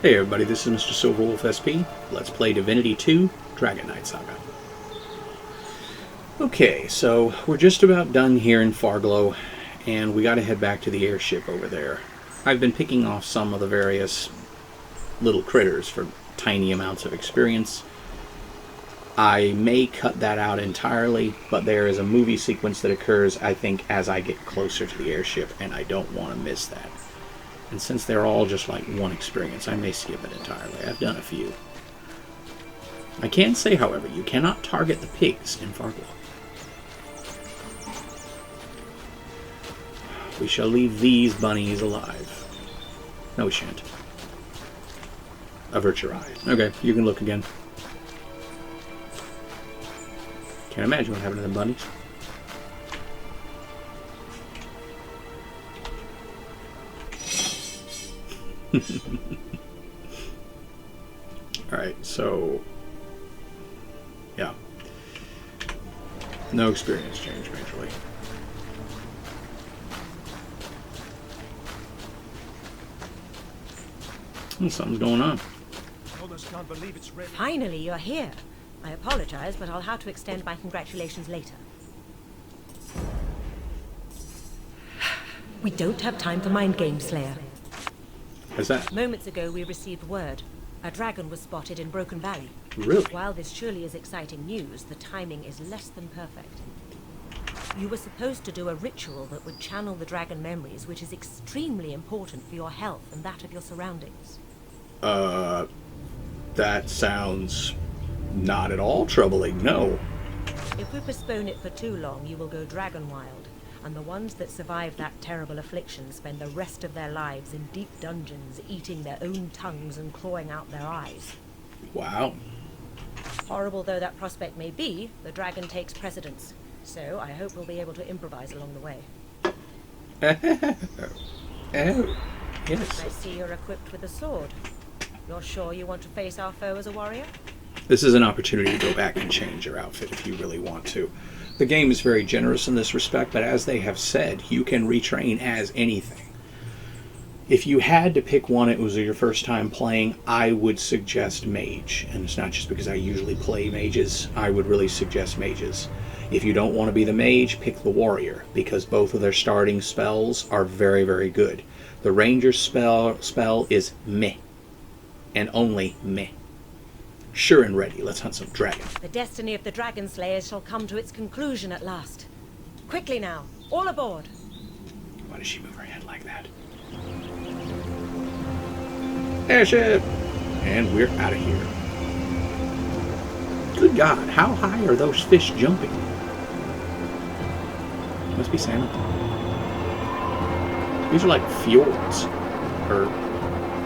Hey everybody, this is Mr. Silverwolf SP. Let's play Divinity 2, Dragon Knight Saga. Okay, so we're just about done here in Farglow, and we gotta head back to the airship over there. I've been picking off some of the various little critters for tiny amounts of experience. I may cut that out entirely, but there is a movie sequence that occurs, I think, as I get closer to the airship, and I don't want to miss that. And since they're all just like one experience, I may skip it entirely. I've done a few. I can say, however, you cannot target the pigs in Farglow. We shall leave these bunnies alive. No, we shan't. Avert your eye. Okay, you can look again. Can't imagine what happened to them bunnies. Alright, so yeah. No experience change majorly. Something's going on. Almost can't believe it's ready. Finally, you're here. I apologize, but I'll have to extend my congratulations later. We don't have time for mind games, Slayer. What's that? Moments ago, we received word. A dragon was spotted in Broken Valley. Really? While this surely is exciting news, the timing is less than perfect. You were supposed to do a ritual that would channel the dragon memories, which is extremely important for your health and that of your surroundings. That sounds not at all troubling, no. If we postpone it for too long, you will go dragon wild, and the ones that survive that terrible affliction spend the rest of their lives in deep dungeons, eating their own tongues and clawing out their eyes. Wow. Horrible though that prospect may be, the dragon takes precedence, so I hope we'll be able to improvise along the way. Oh, yes. I see you're equipped with a sword. You're sure you want to face our foe as a warrior? This is an opportunity to go back and change your outfit if you really want to. The game is very generous in this respect, but as they have said, you can retrain as anything. If you had to pick one, it was your first time playing, I would suggest mage. And it's not just because I usually play mages, I would really suggest mages. If you don't want to be the mage, pick the warrior, because both of their starting spells are very, very good. The ranger's spell is meh, and only meh. Sure and ready, let's hunt some dragon. The destiny of the Dragon Slayers shall come to its conclusion at last. Quickly now, all aboard! Why does she move her head like that? Airship! And we're out of here. Good God, how high are those fish jumping? Must be salmon. These are like fjords, or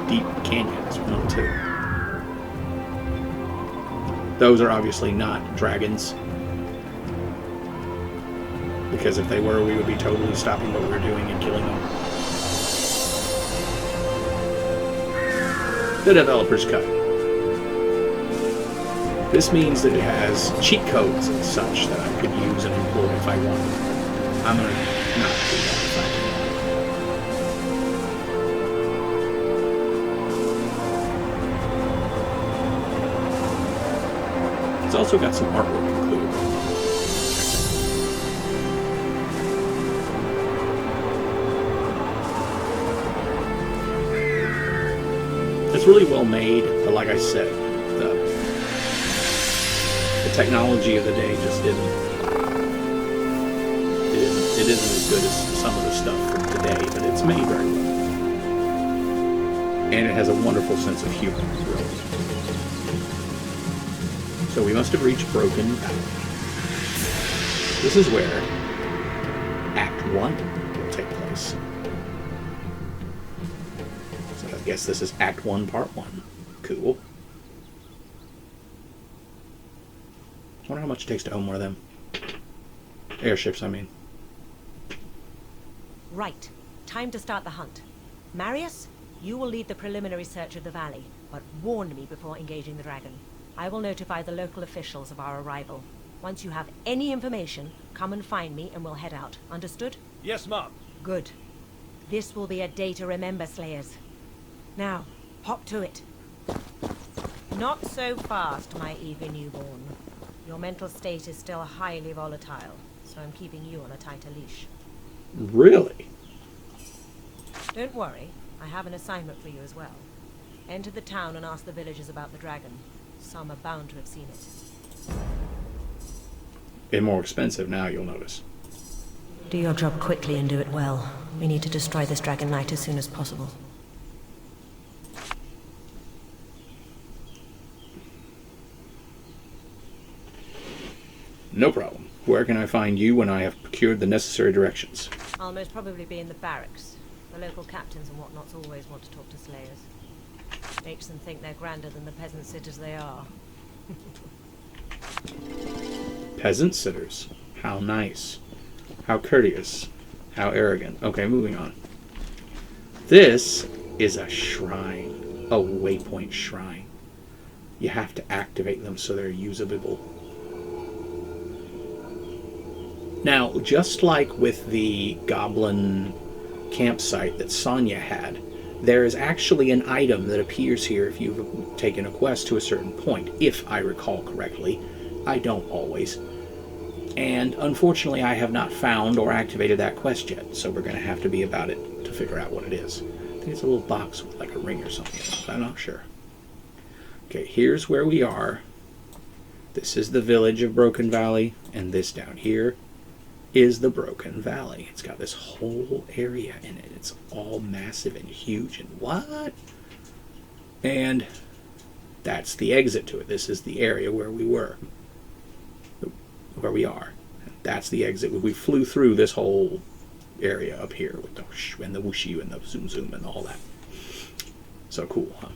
deep canyons, one of the two. Those are obviously not dragons, because if they were, we would be totally stopping what we're doing and killing them. The developer's cut. This means that it has cheat codes and such that I could use and employ if I wanted. I'm going to not do that if I can. It's also got some artwork included. It's really well made, but like I said, the technology of the day just it isn't as good as some of the stuff from today, but it's made very well. And it has a wonderful sense of humor, really. So we must have reached Broken Valley. This is where Act 1 will take place. So I guess this is Act 1, Part 1. Cool. I wonder how much it takes to own one of them. Airships, I mean. Right. Time to start the hunt. Marius, you will lead the preliminary search of the valley, but warn me before engaging the dragon. I will notify the local officials of our arrival. Once you have any information, come and find me and we'll head out. Understood? Yes, Mom. Good. This will be a day to remember, Slayers. Now, Hop to it. Not so fast, my eager newborn. Your mental state is still highly volatile, so I'm keeping you on a tighter leash. Really? Don't worry, I have an assignment for you as well. Enter the town and ask the villagers about the dragon. Some are bound to have seen it. And more expensive now, you'll notice. Do your job quickly and do it well. We need to destroy this Dragon Knight as soon as possible. No problem. Where can I find you when I have procured the necessary directions? I'll most probably be in the barracks. The local captains and whatnots always want to talk to slayers. Makes them think they're grander than the peasant sitters they are. Peasant sitters. How nice. How courteous. How arrogant. Okay, moving on. This is a shrine. A waypoint shrine. You have to activate them so they're usable. Now, just like with the goblin campsite that Sonya had, there is actually an item that appears here if you've taken a quest to a certain point, if I recall correctly. I don't always. And unfortunately, I have not found or activated that quest yet, so we're going to have to be about it to figure out what it is. I think it's a little box with like a ring or something, but I'm not sure. Okay, here's where we are. This is the village of Broken Valley, and this down here is the Broken Valley. It's got this whole area in it. It's all massive and huge and what? And that's the exit to it. This is the area where we were. Where we are. That's the exit. We flew through this whole area up here with the whoosh and the whooshy and the zoom zoom and all that. So cool, huh? I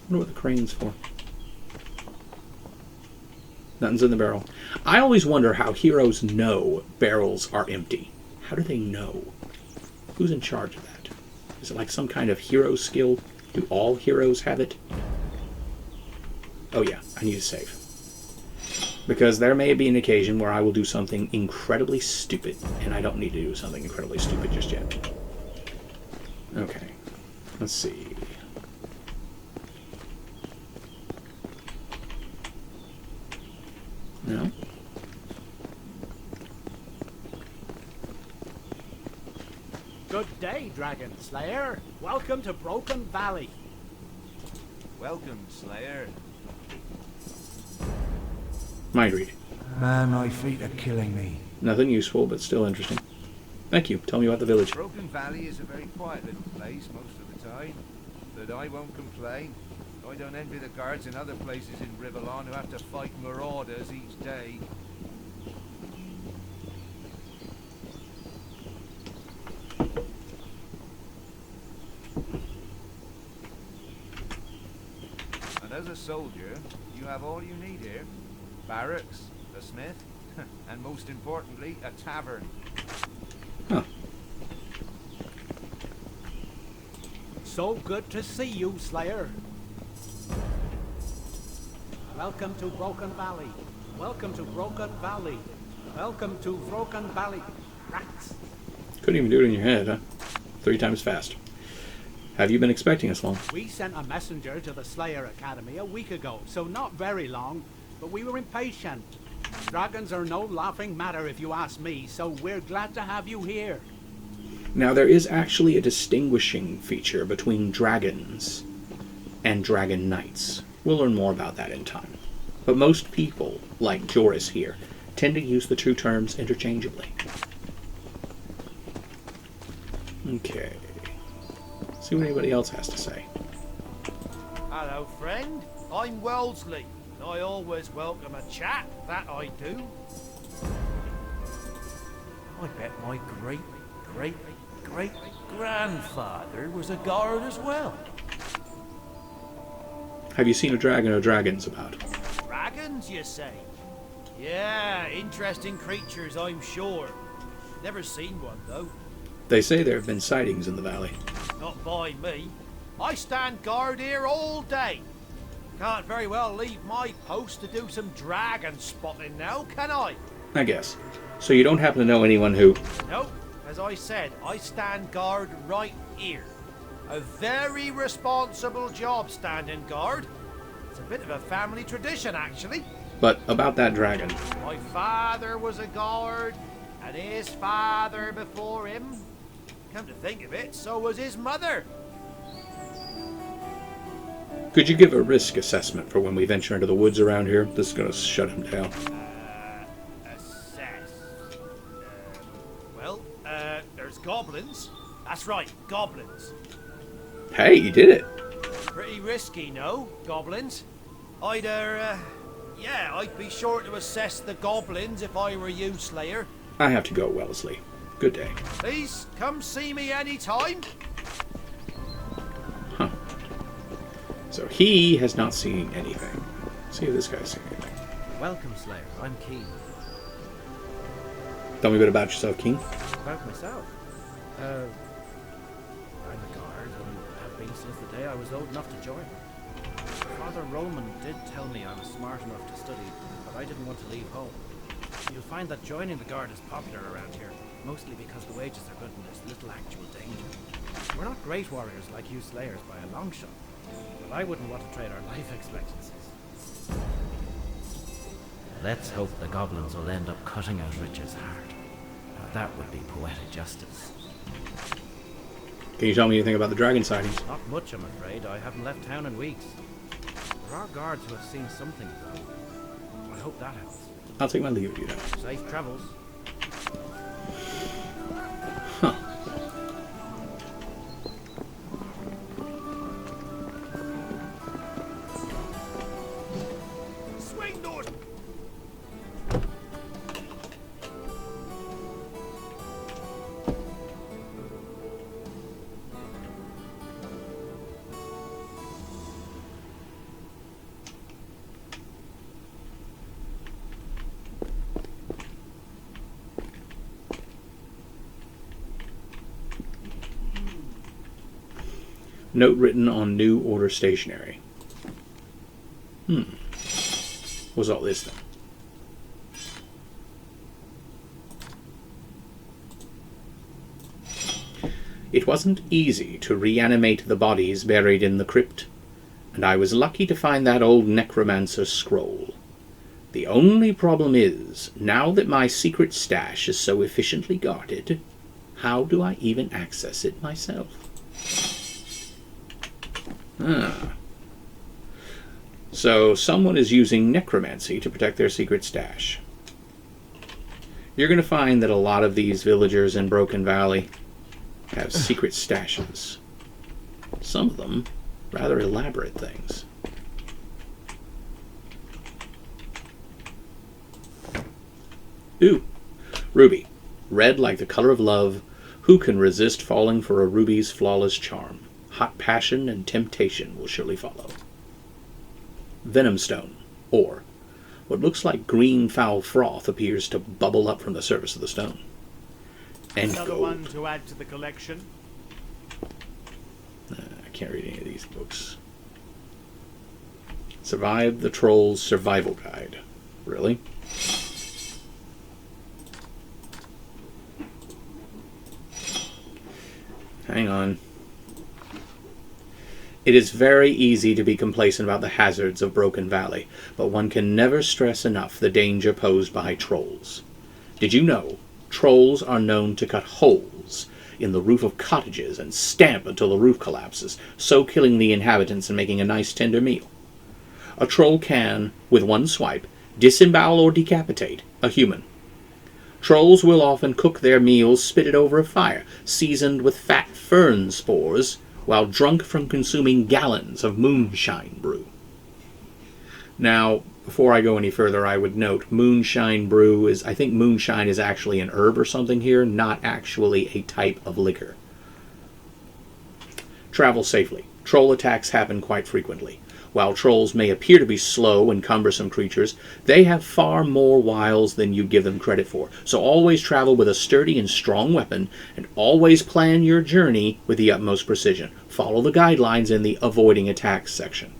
wonder what the crane's for. Nothing's in the barrel. I always wonder how heroes know barrels are empty. How do they know? Who's in charge of that? Is it like some kind of hero skill? Do all heroes have it? Oh yeah, I need to save. Because there may be an occasion where I will do something incredibly stupid, and I don't need to do something incredibly stupid just yet. Okay, let's see. No? Good day, Dragon Slayer. Welcome to Broken Valley. Welcome, Slayer. Mind reading. Man, my feet are killing me. Nothing useful, but still interesting. Thank you. Tell me about the village. Broken Valley is a very quiet little place most of the time, but I won't complain. I don't envy the guards in other places in Rivellon who have to fight marauders each day. And as a soldier, you have all you need here. Barracks, a smith, and most importantly, a tavern. Huh. So good to see you, Slayer. Welcome to Broken Valley. Welcome to Broken Valley. Welcome to Broken Valley. Rats. Couldn't even do it in your head, huh? 3 times fast. Have you been expecting us long? We sent a messenger to the Slayer Academy a week ago, so not very long, but we were impatient. Dragons are no laughing matter if you ask me, so we're glad to have you here. Now, there is actually a distinguishing feature between dragons and dragon knights. We'll learn more about that in time. But most people, like Joris here, tend to use the two terms interchangeably. Okay. See what anybody else has to say. Hello, friend. I'm Wellesley. I always welcome a chat, that I do. I bet my great-great-great-grandfather was a guard as well. Have you seen a dragon or dragons about? Dragons, you say? Yeah, interesting creatures, I'm sure. Never seen one, though. They say there have been sightings in the valley. Not by me. I stand guard here all day. Can't very well leave my post to do some dragon spotting now, can I? I guess. So you don't happen to know anyone who... Nope. As I said, I stand guard right here. A very responsible job standing guard. It's a bit of a family tradition, actually. But about that dragon. My father was a guard, and his father before him. Come to think of it, so was his mother. Could you give a risk assessment for when we venture into the woods around here? This is going to shut him down. Assess. There's goblins. That's right, goblins. Hey, you did it. Pretty risky, no? Goblins. I'd be sure to assess the goblins if I were you, Slayer. I have to go, Wellesley. Good day. Please, come see me anytime. Huh. So he has not seen anything. Let's see if this guy's seen anything. Welcome, Slayer. I'm Keen. Tell me a bit about yourself, King. About myself? I'm a guard and have been since the day I was old enough to join. Father Roman did tell me I was smart enough to study, but I didn't want to leave home. You'll find that joining the guard is popular around here, mostly because the wages are good and there's little actual danger. We're not great warriors like you Slayers by a long shot, but I wouldn't want to trade our life expectancies. Let's hope the goblins will end up cutting out Richard's heart. Now that would be poetic justice. Can you tell me anything about the dragon sightings? Not much, I'm afraid. I haven't left town in weeks. There are guards who have seen something, though. I hope that helps. I'll take my leave of you now. Safe travels. Huh. Swing north. Note written on New Order stationery. What's all this then? It wasn't easy to reanimate the bodies buried in the crypt, and I was lucky to find that old necromancer scroll. The only problem is, now that my secret stash is so efficiently guarded, how do I even access it myself? So someone is using necromancy to protect their secret stash. You're going to find that a lot of these villagers in Broken Valley have secret stashes. Some of them rather elaborate things. Ooh, ruby. Red like the color of love. Who can resist falling for a ruby's flawless charm? Hot passion and temptation will surely follow. Venom stone, or what looks like green foul froth appears to bubble up from the surface of the stone. And Another gold. one to add to the collection. I can't read any of these books. Survive the Troll's Survival Guide. Really? Hang on. It is very easy to be complacent about the hazards of Broken Valley, but one can never stress enough the danger posed by trolls. Did you know trolls are known to cut holes in the roof of cottages and stamp until the roof collapses, so killing the inhabitants and making a nice tender meal? A troll can, with one swipe, disembowel or decapitate a human. Trolls will often cook their meals spitted over a fire, seasoned with fat fern spores, while drunk from consuming gallons of moonshine brew. Now, before I go any further, I would note moonshine brew is, I think moonshine is actually an herb or something here, not actually a type of liquor. Travel safely. Troll attacks happen quite frequently. While trolls may appear to be slow and cumbersome creatures, they have far more wiles than you give them credit for. So always travel with a sturdy and strong weapon, and always plan your journey with the utmost precision. Follow the guidelines in the Avoiding Attacks section.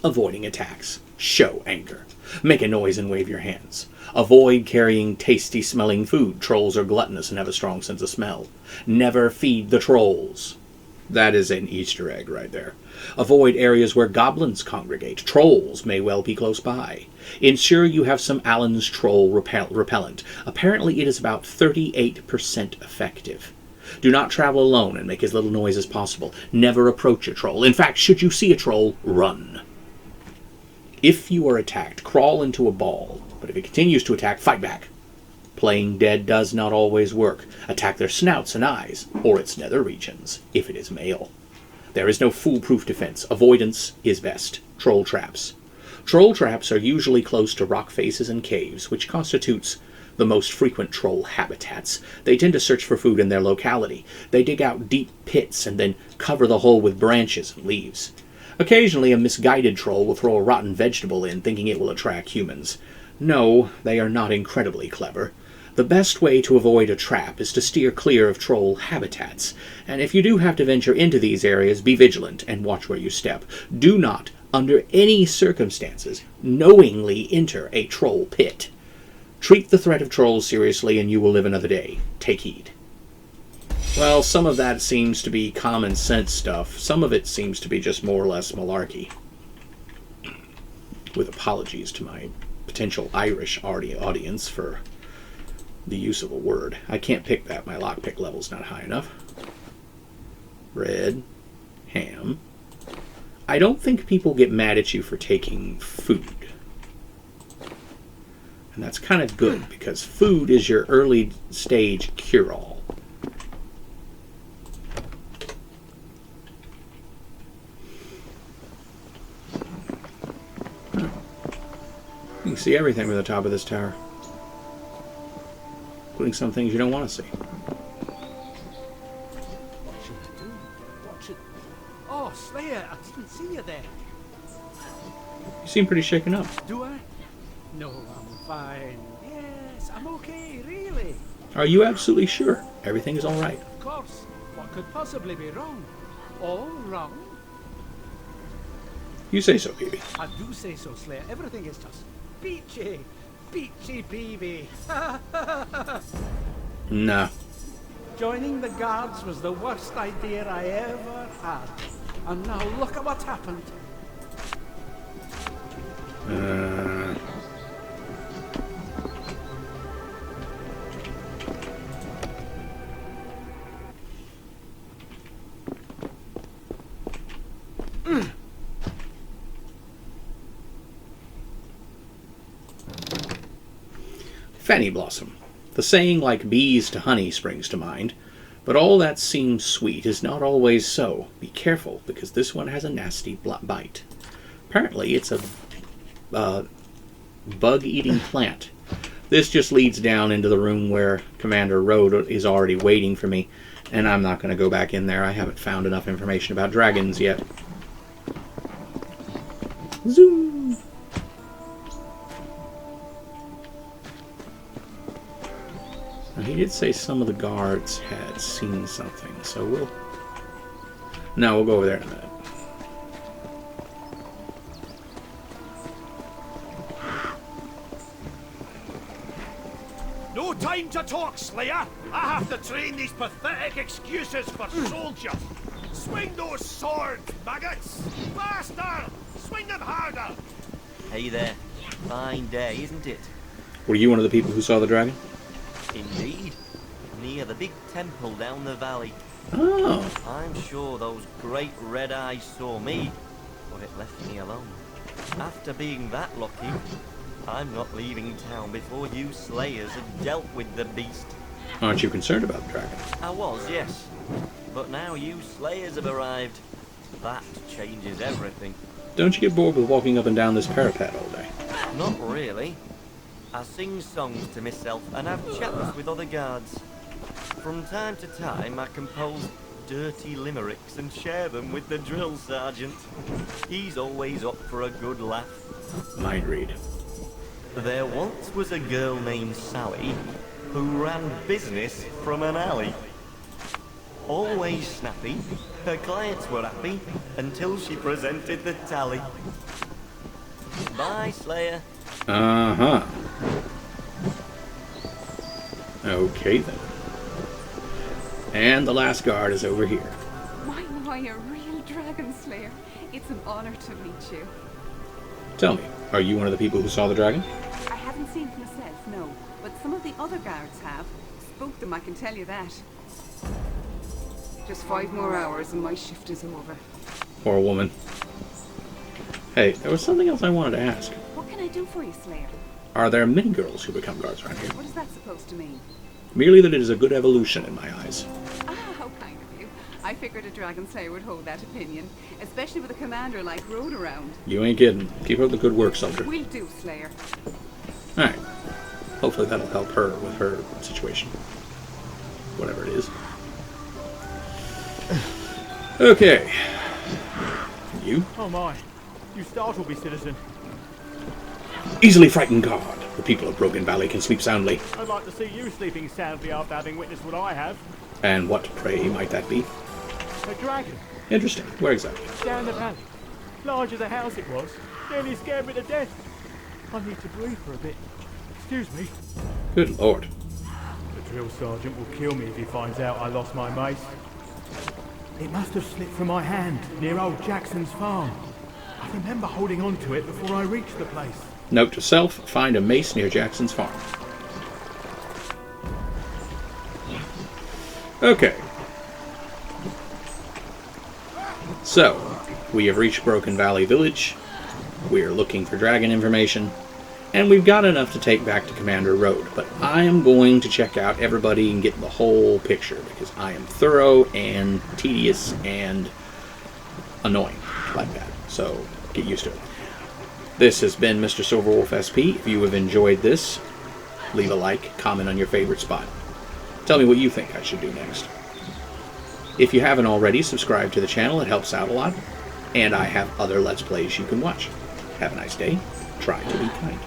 Avoiding attacks. Show anger. Make a noise and wave your hands. Avoid carrying tasty-smelling food. Trolls are gluttonous and have a strong sense of smell. Never feed the trolls. That is an Easter egg right there. Avoid areas where goblins congregate. Trolls may well be close by. Ensure you have some Allen's Troll repellent. Apparently it is about 38% effective. Do not travel alone and make as little noise as possible. Never approach a troll. In fact, should you see a troll, run. If you are attacked, crawl into a ball. But if it continues to attack, fight back. Playing dead does not always work. Attack their snouts and eyes, or its nether regions, if it is male. There is no foolproof defense. Avoidance is best. Troll traps. Troll traps are usually close to rock faces and caves, which constitutes the most frequent troll habitats. They tend to search for food in their locality. They dig out deep pits and then cover the hole with branches and leaves. Occasionally, a misguided troll will throw a rotten vegetable in, thinking it will attract humans. No, they are not incredibly clever. The best way to avoid a trap is to steer clear of troll habitats, and if you do have to venture into these areas, be vigilant and watch where you step. Do not, under any circumstances, knowingly enter a troll pit. Treat the threat of trolls seriously and you will live another day. Take heed. Well, some of that seems to be common sense stuff. Some of it seems to be just more or less malarkey. With apologies to my potential Irish audience for the use of a word. I can't pick that. My lockpick level's not high enough. Bread. Ham. I don't think people get mad at you for taking food. And that's kind of good, because food is your early stage cure-all. You can see everything from the top of this tower, including some things you don't want to see. What should I do? What should... Oh, Slayer, I didn't see you there. You seem pretty shaken up. Do I? No, I'm fine. Yes, I'm okay, really. Are you absolutely sure everything is all right? Of course. What could possibly be wrong? All wrong? You say so, baby. I do say so, Slayer. Everything is just peachy. Peachy peavy. Nah. Joining the guards was the worst idea I ever had. And now look at what's happened. Fanny Blossom. The saying like bees to honey springs to mind, but all that seems sweet is not always so. Be careful, because this one has a nasty bite. Apparently it's a bug-eating plant. This just leads down into the room where Commander Road is already waiting for me, and I'm not going to go back in there. I haven't found enough information about dragons yet. Zoom! Now, he did say some of the guards had seen something, so we'll go over there in a minute. No time to talk, Slayer! I have to train these pathetic excuses for soldiers! Swing those swords, maggots! Faster! Swing them harder! Hey there. Fine day, isn't it? Were you one of the people who saw the dragon? Indeed. Near the big temple down the valley. Oh. I'm sure those great red eyes saw me, but it left me alone. After being that lucky, I'm not leaving town before you slayers have dealt with the beast. Aren't you concerned about the dragon? I was, yes. But now you slayers have arrived. That changes everything. Don't you get bored with walking up and down this parapet all day? Not really. I sing songs to myself and have chats with other guards. From time to time I compose dirty limericks and share them with the drill sergeant. He's always up for a good laugh. Mind read. There once was a girl named Sally who ran business from an alley. Always snappy, her clients were happy until she presented the tally. Bye, Slayer. Uh-huh. Okay, then. And the last guard is over here. My, a real dragon slayer. It's an honor to meet you. Tell me, are you one of the people who saw the dragon? I haven't seen it myself, no. But some of the other guards have. Spoke them, I can tell you that. Just 5 more hours and my shift is over. Poor woman. Hey, there was something else I wanted to ask. What can I do for you, Slayer? Are there many girls who become guards around here? What is that supposed to mean? Merely that it is a good evolution in my eyes. Ah, how kind of you. I figured a dragon slayer would hold that opinion, especially with a commander like Road around. You ain't kidding. Keep up the good work, soldier. Will do, Slayer. Alright. Hopefully that'll help her with her situation. Whatever it is. Okay. You? Oh my. You startled me, citizen. Easily frightened guard. The people of Broken Valley can sleep soundly. I'd like to see you sleeping soundly after having witnessed what I have. And what, pray, might that be? A dragon. Interesting. Where exactly? Down the valley. Large as a house it was. Nearly scared me to death. I need to breathe for a bit. Excuse me. Good lord. The drill sergeant will kill me if he finds out I lost my mace. It must have slipped from my hand near old Jackson's farm. I remember holding on to it before I reached the place. Note to self, find a mace near Jackson's farm. Okay. So, we have reached Broken Valley Village. We are looking for dragon information. And we've got enough to take back to Commander Road. But I am going to check out everybody and get the whole picture, because I am thorough and tedious and annoying like that. So, get used to it. This has been Mr. Silverwolf SP. If you have enjoyed this, leave a like, comment on your favorite spot. Tell me what you think I should do next. If you haven't already, subscribe to the channel. It helps out a lot. And I have other Let's Plays you can watch. Have a nice day. Try to be kind.